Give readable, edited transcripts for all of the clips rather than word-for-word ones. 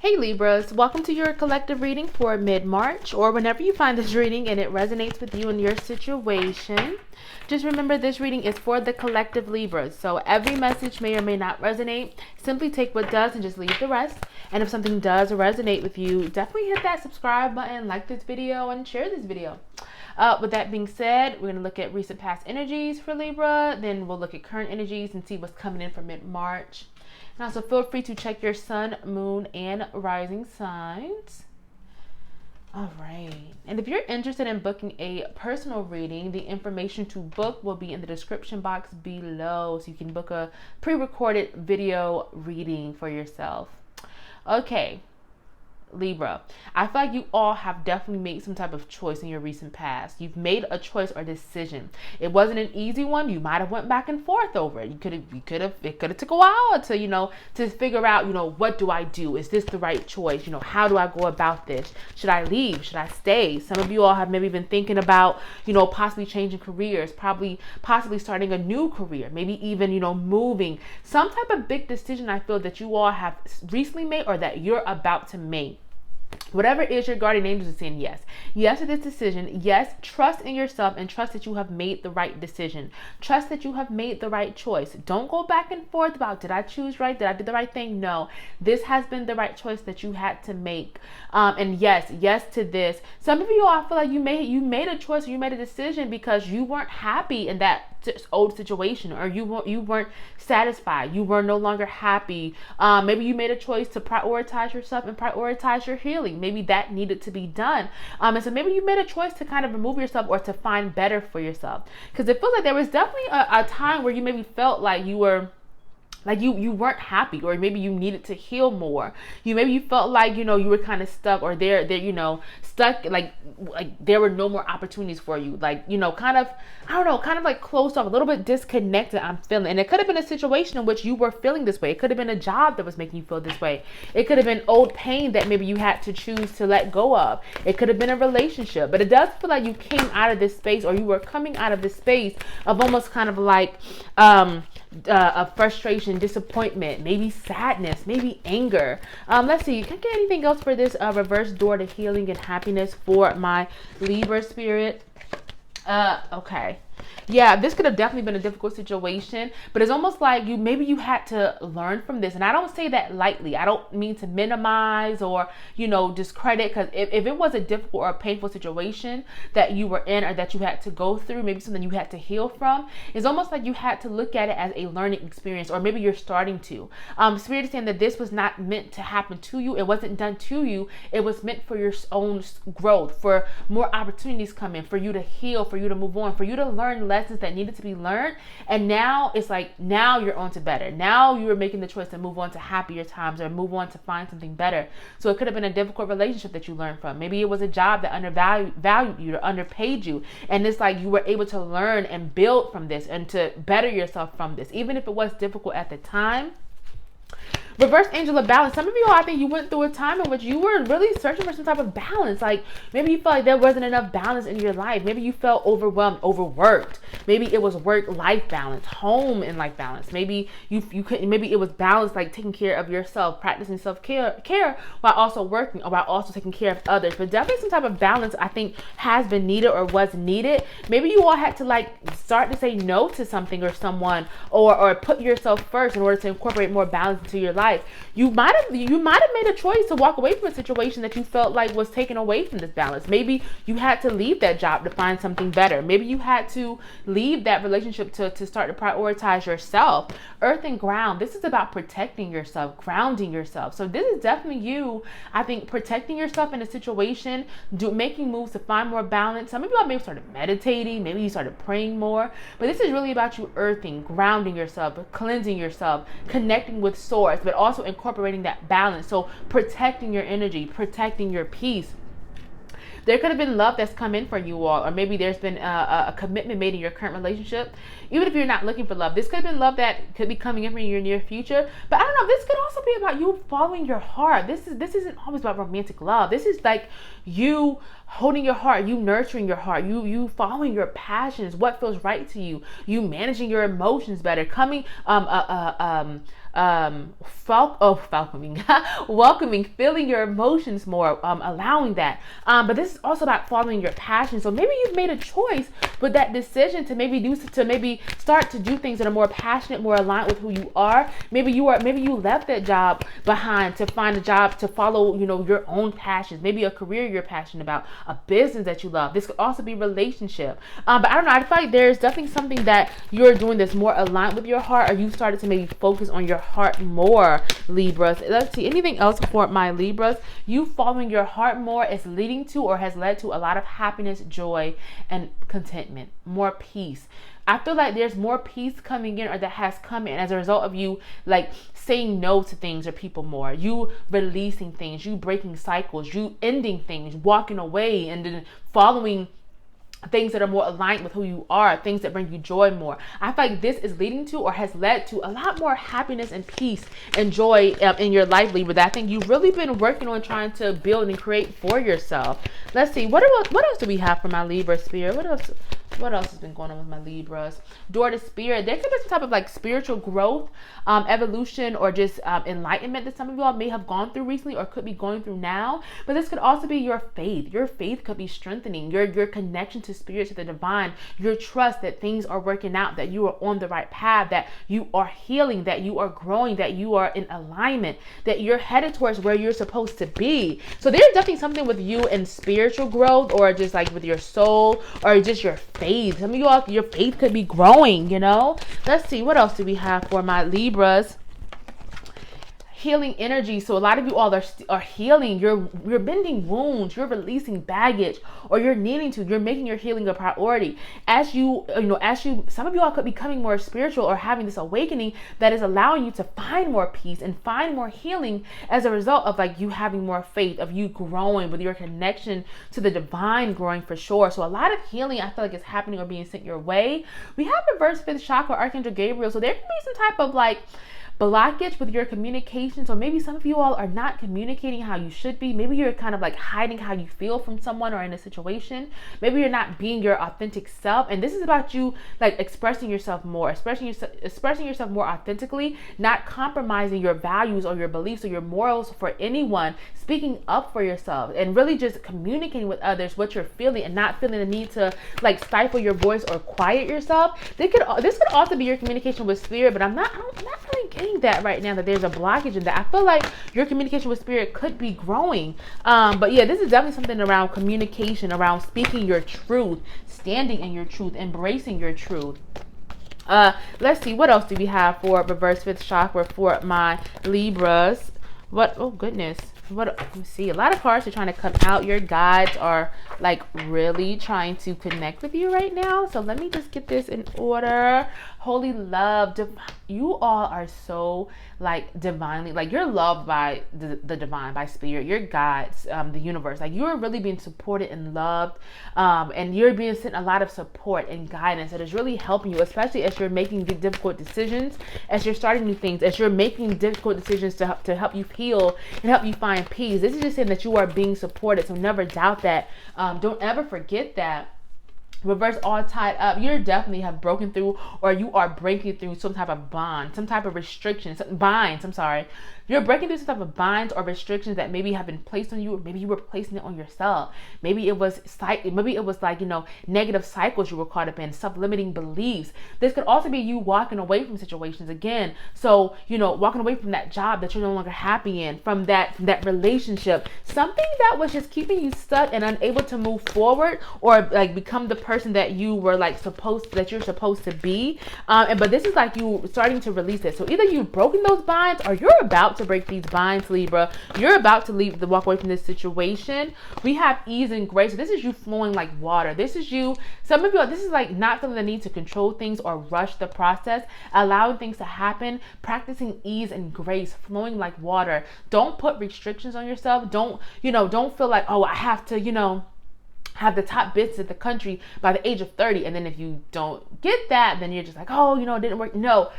Hey Libras, welcome to your collective reading for mid-March, or whenever you find this reading and it resonates with you and your situation. Just remember, this reading is for the collective Libras, so every message may or may not resonate. Simply take what does and just leave the rest. And if something does resonate with you, definitely hit that subscribe button, like this video, and share this video. With that being said, we're going to look at recent past energies for Libra, then we'll look at current energies and see what's coming in for mid-March. And also feel free to check your sun, moon, and rising signs. All right. And if you're interested in booking a personal reading, the information to book will be in the description box below. So you can book a pre-recorded video reading for yourself. Okay. Libra, I feel like you all have definitely made some type of choice in your recent past. You've made a choice or decision. It wasn't an easy one. You might have went back and forth over it. It could have took a while to figure out, what do I do? Is this the right choice? How do I go about this? Should I leave? Should I stay? Some of you all have maybe been thinking about, possibly changing careers, possibly starting a new career, maybe even, moving. Some type of big decision I feel that you all have recently made or that you're about to make. Whatever it is, your guardian angels are saying yes. Yes to this decision. Yes, trust in yourself and trust that you have made the right decision. Trust that you have made the right choice. Don't go back and forth about, did I choose right? Did I do the right thing? No, this has been the right choice that you had to make. And yes to this. Some of you all, I feel like you made a choice, or you made a decision because you weren't happy in that old situation, or you weren't satisfied. You were no longer happy. Maybe you made a choice to prioritize yourself and prioritize your healing. Maybe that needed to be done. And so maybe you made a choice to kind of remove yourself or to find better for yourself. Because it feels like there was definitely a time where you maybe felt like you were you weren't happy, or maybe you needed to heal more. Maybe you felt like, you were kind of stuck, or stuck, like there were no more opportunities for you. Kind of like closed off, a little bit disconnected, I'm feeling. And it could have been a situation in which you were feeling this way. It could have been a job that was making you feel this way. It could have been old pain that maybe you had to choose to let go of. It could have been a relationship, but it does feel like you came out of this space, or you were coming out of this space of almost kind of like, of frustration, disappointment, maybe sadness, maybe anger. Let's see, can I get anything else for this reverse door to healing and happiness for my Libra spirit? Okay. Yeah, this could have definitely been a difficult situation, but it's almost like maybe you had to learn from this. And I don't say that lightly. I don't mean to minimize or, discredit, because if it was a difficult or a painful situation that you were in or that you had to go through, maybe something you had to heal from, it's almost like you had to look at it as a learning experience, or maybe you're starting to. Spirit is saying that this was not meant to happen to you. It wasn't done to you. It was meant for your own growth, for more opportunities coming, for you to heal, for you to move on, for you to learn lessons that needed to be learned. And now it's like, now you're on to better. Now you are making the choice to move on to happier times, or move on to find something better. So it could have been a difficult relationship that you learned from. Maybe it was a job that undervalued you or underpaid you. And it's like you were able to learn and build from this and to better yourself from this, even if it was difficult at the time. Reverse angel of balance. Some of you, I think you went through a time in which you were really searching for some type of balance. Like maybe you felt like there wasn't enough balance in your life. Maybe you felt overwhelmed, overworked. Maybe it was work-life balance, home and life balance. Maybe you couldn't. Maybe it was balance, like taking care of yourself, practicing self-care while also working, or while also taking care of others. But definitely some type of balance, I think, has been needed or was needed. Maybe you all had to start to say no to something or someone, or put yourself first in order to incorporate more balance into your life. You might have made a choice to walk away from a situation that you felt like was taken away from this balance. Maybe you had to leave that job to find something better. Maybe you had to leave that relationship to start to prioritize yourself. Earth and ground. This is about protecting yourself, grounding yourself. So this is definitely you, I think, protecting yourself in a situation, making moves to find more balance. Some of you maybe started meditating, maybe you started praying more, but this is really about you earthing, grounding yourself, cleansing yourself, connecting with source, but also incorporating that balance. So protecting your energy, protecting your peace. There could have been love that's come in for you all, or maybe there's been a commitment made in your current relationship. Even if you're not looking for love, this could have been love that could be coming in from your near future. But I don't know, this could also be about you following your heart. This isn't always about romantic love. This is like you holding your heart, you nurturing your heart, you following your passions, what feels right to you, you managing your emotions better, coming welcoming, feeling your emotions more, allowing that. But this is also about following your passion. So maybe you've made a choice with that decision to maybe start to do things that are more passionate, more aligned with who you are. Maybe you left that job behind to find a job to follow, your own passions. Maybe a career you're passionate about, a business that you love. This could also be relationship. But I don't know. I feel like there's definitely something that you're doing that's more aligned with your heart, or you started to maybe focus on your heart more, Libras. Let's see, anything else for my Libras? You following your heart more is leading to or has led to a lot of happiness, joy, and contentment, more peace. I feel like there's more peace coming in, or that has come in as a result of you like saying no to things or people more, you releasing things, you breaking cycles, you ending things, walking away, and then following things that are more aligned with who you are, things that bring you joy more. I feel like this is leading to or has led to a lot more happiness and peace and joy in your life, Libra, that I think you've really been working on trying to build and create for yourself. Let's see, what else do we have for my Libra spirit? What else has been going on with my Libras? Door to spirit. There could be some type of like spiritual growth, evolution, or just enlightenment that some of y'all may have gone through recently or could be going through now. But this could also be your faith. Your faith could be strengthening, your connection to spirit, to the divine, your trust that things are working out, that you are on the right path, that you are healing, that you are growing, that you are in alignment, that you're headed towards where you're supposed to be. So there's definitely something with you in spiritual growth, or just like with your soul, or just your faith. Some of you all, your faith could be growing, Let's see, what else do we have for my Libras? Healing energy. So a lot of you all are healing. You're bending wounds, you're releasing baggage, or you're making your healing a priority. As some of you all could be becoming more spiritual or having this awakening that is allowing you to find more peace and find more healing as a result of like you having more faith, of you growing with your connection to the divine, growing for sure. So a lot of healing I feel like is happening or being sent your way. We have reverse fifth chakra, Archangel Gabriel. So there can be some type of like blockage with your communication. So maybe some of you all are not communicating how you should be. Maybe you're kind of like hiding how you feel from someone or in a situation. Maybe you're not being your authentic self. And this is about you like expressing yourself more, expressing yourself more authentically, not compromising your values or your beliefs or your morals for anyone, speaking up for yourself, and really just communicating with others what you're feeling, and not feeling the need to like stifle your voice or quiet yourself. This could also be your communication with spirit, but I'm not really getting that right now, that there's a blockage in that. I feel like your communication with spirit could be growing. But yeah, this is definitely something around communication, around speaking your truth, standing in your truth, embracing your truth. Let's see, what else do we have for reverse fifth chakra for my Libras? Oh goodness. Let me see. A lot of cards are trying to come out. Your guides are like really trying to connect with you right now. So let me just get this in order. Holy love. You all are so like divinely, like you're loved by the divine, by spirit, your guides, the universe. Like you're really being supported and loved. And you're being sent a lot of support and guidance that is really helping you, especially as you're making difficult decisions, as you're starting new things, as you're making difficult decisions to help you heal and help you find peace. This is just saying that you are being supported. So never doubt that. Don't ever forget that. Reverse all tied up. You definitely have broken through, or you are breaking through some type of bond, some type of restriction, binds. I'm sorry. You're breaking through some type of binds or restrictions that maybe have been placed on you, or maybe you were placing it on yourself. Maybe it was like, negative cycles you were caught up in, self-limiting beliefs. This could also be you walking away from situations again. So, walking away from that job that you're no longer happy in, from that relationship, something that was just keeping you stuck and unable to move forward, or like become the person that you were like you're supposed to be. But this is like you starting to release it. So either you've broken those binds, or you're about to break these binds, Libra. You're about to walk away from this situation. We have ease and grace. So this is you flowing like water. This is you. Some of you, this is like not feeling the need to control things or rush the process, allowing things to happen, practicing ease and grace, flowing like water. Don't put restrictions on yourself. Don't feel like, oh, I have to, have the top bits of the country by the age of 30. And then if you don't get that, then you're just like, oh, it didn't work. No.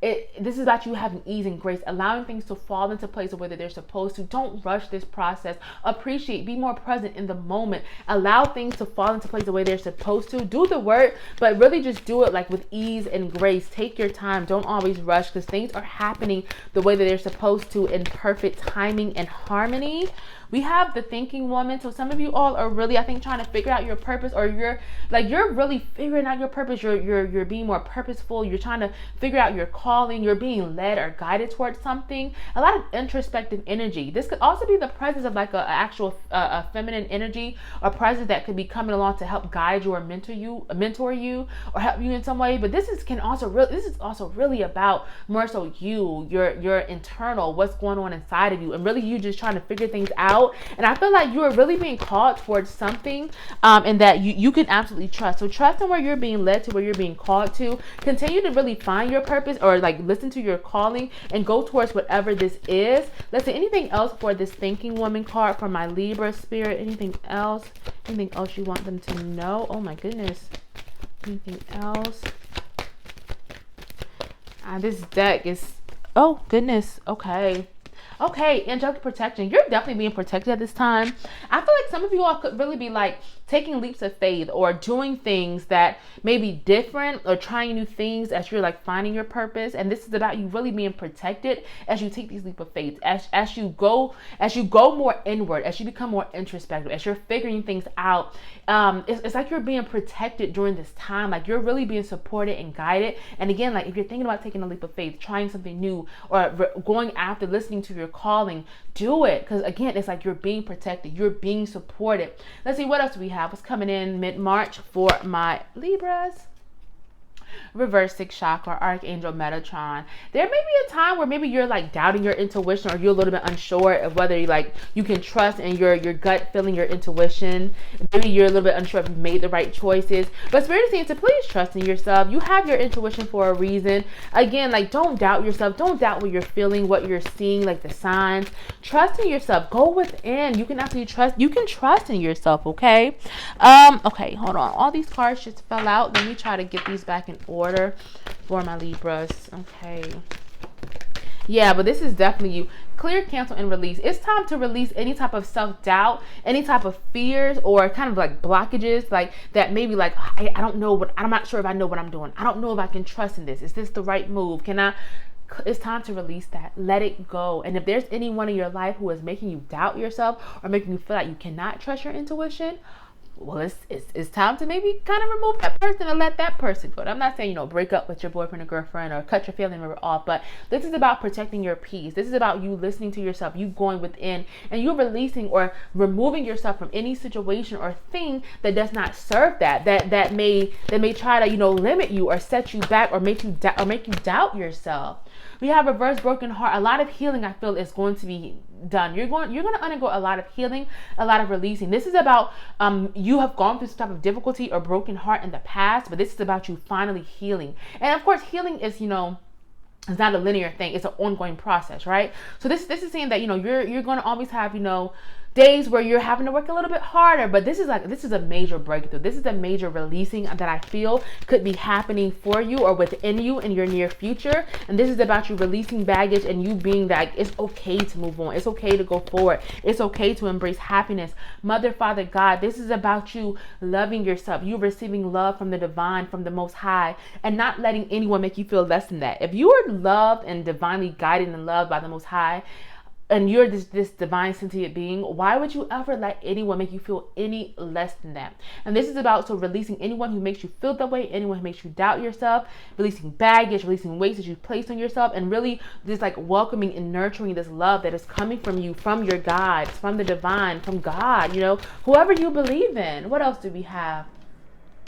this is about you having ease and grace, allowing things to fall into place the way that they're supposed to. Don't rush this process. Appreciate, be more present in the moment. Allow things to fall into place the way they're supposed to. Do the work, but really just do it like with ease and grace. Take your time. Don't always rush, because things are happening the way that they're supposed to, in perfect timing and harmony. We have the thinking woman. So some of you all are really, I think, trying to figure out your purpose, or you're really figuring out your purpose. You're being more purposeful. You're trying to figure out your calling. You're being led or guided towards something. A lot of introspective energy. This could also be the presence of like a actual feminine energy, or presence that could be coming along to help guide you or mentor you or help you in some way. But this is also really about more so your internal, what's going on inside of you, and really you just trying to figure things out. And I feel like you are really being called towards something, and that you can absolutely trust. So trust in where you're being led to, where you're being called to. Continue to really find your purpose, or like listen to your calling, and go towards whatever this is. Let's see, anything else for this thinking woman card for my Libra spirit? Anything else you want them to know? Oh my goodness. Anything else? This deck is, oh goodness. Okay, angelic protection. You're definitely being protected at this time. I feel like some of you all could really be like taking leaps of faith, or doing things that may be different, or trying new things as you're like finding your purpose. And this is about you really being protected as you take these leap of faith, as you go more inward, as you become more introspective, as you're figuring things out. It's like you're being protected during this time. Like you're really being supported and guided. And again, like if you're thinking about taking a leap of faith, trying something new, or going after listening to your calling, do it. Because again, it's like you're being protected, you're being supported. Let's see what else we have. What's coming in mid-March for my Libras? Reverse sixth chakra, Archangel Metatron. There may be a time where maybe you're like doubting your intuition, or you're a little bit unsure of whether you can trust in your gut feeling, your intuition. Maybe you're a little bit unsure if you've made the right choices. But Spirit is saying to please trust in yourself. You have your intuition for a reason. Again, like don't doubt yourself. Don't doubt what you're feeling, what you're seeing, like the signs. Trust in yourself. Go within. You can actually trust. You can trust in yourself. Okay. Okay. Hold on. All these cards just fell out. Let me try to get these back in order for my Libras. Okay. Yeah, but this is definitely you. Clear, cancel, and release. It's time to release any type of self-doubt, any type of fears, or kind of like blockages, like that maybe like, I don't know I'm not sure if I know what I'm doing. I don't know if I can trust in this. Is this the right move? It's time to release that. Let it go. And if there's anyone in your life who is making you doubt yourself, or making you feel like you cannot trust your intuition, well, it's time to maybe kind of remove that person and let that person go. I'm not saying, break up with your boyfriend or girlfriend, or cut your family member off, but this is about protecting your peace. This is about you listening to yourself, you going within, and you releasing or removing yourself from any situation or thing that does not serve that may try to, limit you or set you back, or make you doubt yourself. We have reverse broken heart. A lot of healing, I feel, is going to be done. You're going to undergo a lot of healing, a lot of releasing. This is about you have gone through some type of difficulty or broken heart in the past, but this is about you finally healing. And of course, healing is, it's not a linear thing. It's an ongoing process, right? So this is saying that, you're going to always have, days where you're having to work a little bit harder, but this is a major breakthrough. This is a major releasing that I feel could be happening for you or within you in your near future. And this is about you releasing baggage, and you being that it's okay to move on. It's okay to go forward. It's okay to embrace happiness. Mother, Father, God, this is about you loving yourself. You receiving love from the divine, from the Most High, and not letting anyone make you feel less than that. If you are loved and divinely guided and loved by the Most High, and you're this divine sentient being, why would you ever let anyone make you feel any less than that? And this is about releasing anyone who makes you feel that way, anyone who makes you doubt yourself, releasing baggage, releasing weights that you placed on yourself, and really just like welcoming and nurturing this love that is coming from you, from your guides, from the divine, from God, whoever you believe in. What else do we have?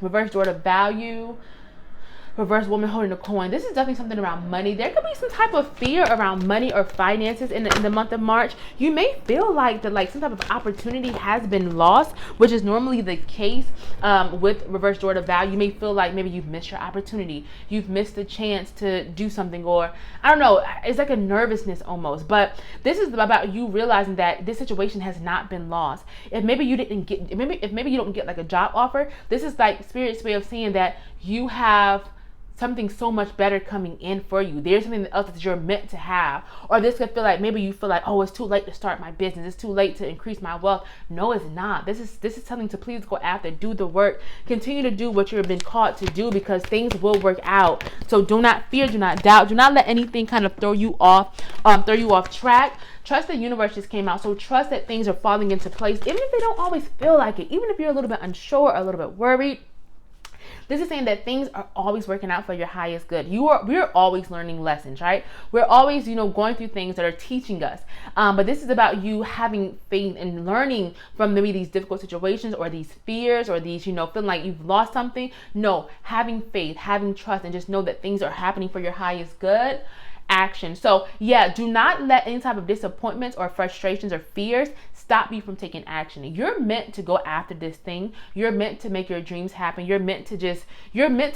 Reverse door of value. Reverse woman holding a coin. This is definitely something around money. There could be some type of fear around money or finances in the month of March. You may feel like some type of opportunity has been lost, which is normally the case with reverse door of value. You may feel like maybe you've missed your opportunity. You've missed the chance to do something, or I don't know. It's like a nervousness almost. But this is about you realizing that this situation has not been lost. If maybe you didn't get, if maybe you don't get like a job offer, this is like Spirit's way of saying that you have something so much better coming in for you. There's something else that you're meant to have. Or this could feel like, maybe you feel like, oh, it's too late to start my business. It's too late to increase my wealth. No, it's not. This is telling to please go after, do the work, continue to do what you've been called to do, because things will work out. So do not fear, do not doubt, do not let anything kind of throw you off track. Trust the universe just came out. So trust that things are falling into place, even if they don't always feel like it, even if you're a little bit unsure, a little bit worried. This is saying that things are always working out for your highest good. We're always learning lessons, right? We're always, going through things that are teaching us. But this is about you having faith and learning from maybe these difficult situations or these fears or these, feeling like you've lost something. No, having faith, having trust, and just know that things are happening for your highest good. Action. So yeah, do not let any type of disappointments or frustrations or fears stop you from taking action. You're meant to go after this thing. You're meant to make your dreams happen. You're meant to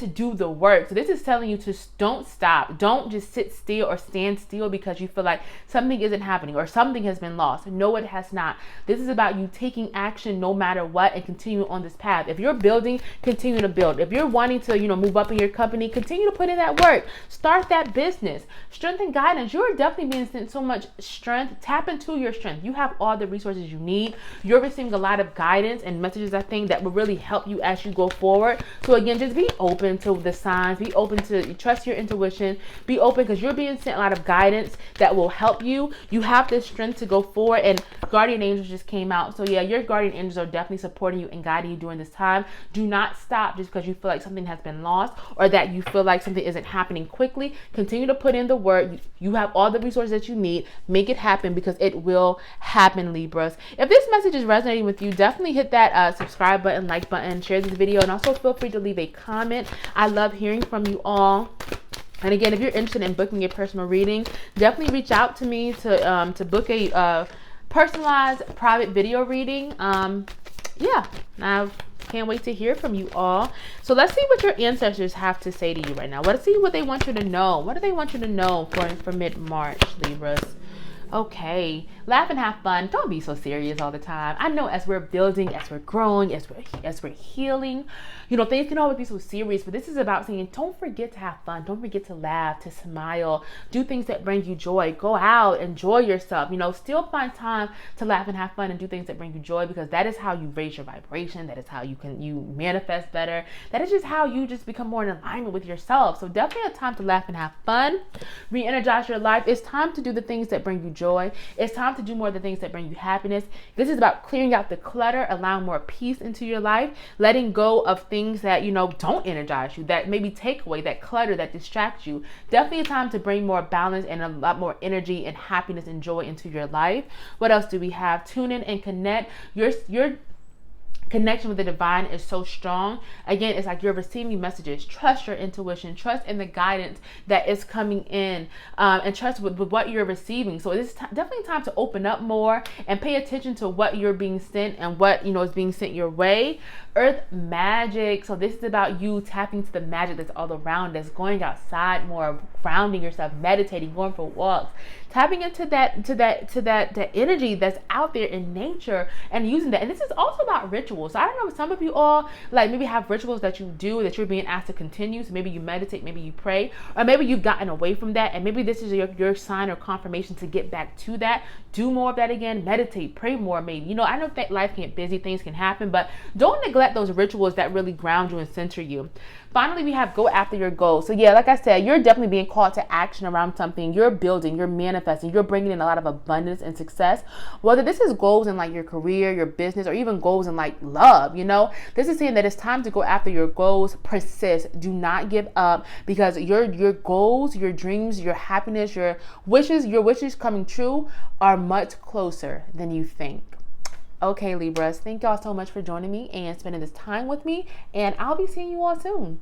do the work. So this is telling you to don't stop. Don't just sit still or stand still because you feel like something isn't happening or something has been lost. No, it has not. This is about you taking action no matter what and continue on this path. If you're building, continue to build. If you're wanting to, move up in your company, continue to put in that work. Start that business. Strength and guidance. You're definitely being sent so much strength. Tap into your strength. You have all the resources you need. You're receiving a lot of guidance and messages, I think, that will really help you as you go forward. So again, just be open to the signs. Be open to trust your intuition. Be open because you're being sent a lot of guidance that will help you. You have the strength to go forward, and guardian angels just came out. So yeah, your guardian angels are definitely supporting you and guiding you during this time. Do not stop just because you feel like something has been lost or that you feel like something isn't happening quickly. Continue to put in the work. You have all the resources that you need. Make it happen because it will happen, Libras. If this message is resonating with you, definitely hit that subscribe button, like button, share this video, and also feel free to leave a comment. I love hearing from you all. And again, if you're interested in booking a personal reading, definitely reach out to me to book a personalized private video reading. Yeah, I can't wait to hear from you all. So let's see what your ancestors have to say to you right now. Let's see what they want you to know. What do they want you to know for mid-March, Libras? Okay, laugh and have fun. Don't be so serious all the time. I know as we're building, as we're growing, as we're healing, things can always be so serious, but this is about saying, don't forget to have fun. Don't forget to laugh, to smile, do things that bring you joy. Go out, enjoy yourself, still find time to laugh and have fun and do things that bring you joy, because that is how you raise your vibration. That is how you manifest better. That is just how you just become more in alignment with yourself. So definitely a time to laugh and have fun, re-energize your life. It's time to do the things that bring you joy. It's time to do more of the things that bring you happiness. This is about clearing out the clutter, allowing more peace into your life, letting go of things that don't energize you, that maybe take away, that clutter that distracts you. Definitely a time to bring more balance and a lot more energy and happiness and joy into your life. What else do we have? Tune in and connect. Your connection with the divine is so strong. Again, it's like you're receiving messages. Trust your intuition. Trust in the guidance that is coming in, and trust with what you're receiving. So it's definitely time to open up more and pay attention to what you're being sent and what is being sent your way. Earth magic. So this is about you tapping to the magic that's all around us, going outside more, grounding yourself, meditating, going for walks, tapping into that energy that's out there in nature and using that. And this is also about rituals. So I don't know, some of you all like maybe have rituals that you do that you're being asked to continue. So maybe you meditate, maybe you pray, or maybe you've gotten away from that, and maybe this is your sign or confirmation to get back to that. Do more of that again. Meditate, pray more. Maybe I know that life can get busy, things can happen, but don't neglect those rituals that really ground you and center you. Finally, we have go after your goals. So yeah, like I said, you're definitely being called to action around something. You're building, you're manifesting, you're bringing in a lot of abundance and success. Whether this is goals in like your career, your business, or even goals in like love, this is saying that it's time to go after your goals. Persist. Do not give up, because your goals, your dreams, your happiness, your wishes coming true are much closer than you think. Okay, Libras, thank y'all so much for joining me and spending this time with me, and I'll be seeing you all soon.